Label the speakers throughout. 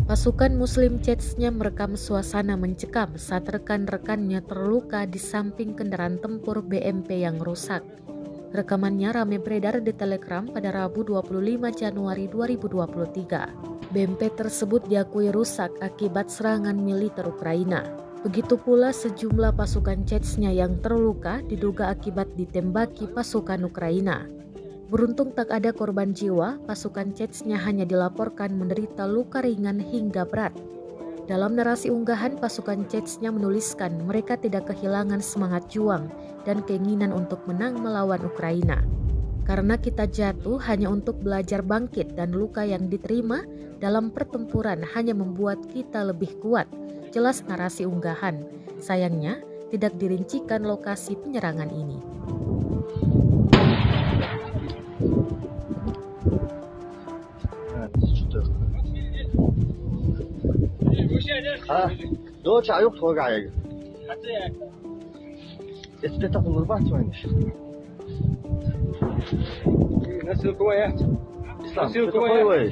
Speaker 1: Pasukan Muslim Chechnya merekam suasana mencekam saat rekan-rekannya terluka di samping kendaraan tempur BMP yang rusak. Rekamannya ramai beredar di Telegram pada Rabu 25 Januari 2023. BMP tersebut diakui rusak akibat serangan militer Ukraina. Begitu pula sejumlah pasukan Chechnya yang terluka diduga akibat ditembaki pasukan Ukraina. Beruntung tak ada korban jiwa, pasukan Chechnya hanya dilaporkan menderita luka ringan hingga berat. Dalam narasi unggahan, pasukan Chechnya menuliskan mereka tidak kehilangan semangat juang dan keinginan untuk menang melawan Ukraina. Karena kita jatuh hanya untuk belajar bangkit dan luka yang diterima dalam pertempuran hanya membuat kita lebih kuat, jelas narasi unggahan. Sayangnya, tidak dirincikan lokasi penyerangan ini.
Speaker 2: دور yok torgaya. Если так улыбаться,
Speaker 3: Nasıl koyuyor?
Speaker 2: Nasıl koyuyor?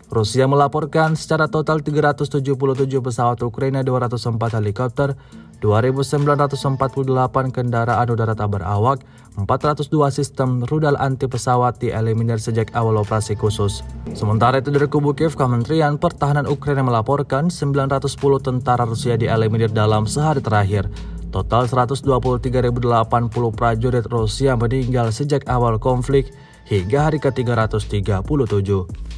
Speaker 4: Rusia melaporkan secara total 377 pesawat Ukraina, 204 helikopter, 2.948 kendaraan udara tak berawak, 402 sistem rudal anti pesawat dieliminir sejak awal operasi khusus. Sementara itu dari kubu Kiev, Kementerian Pertahanan Ukraina melaporkan 910 tentara Rusia dieliminir dalam sehari terakhir. Total 123.080 prajurit Rusia meninggal sejak awal konflik hingga hari ke-337.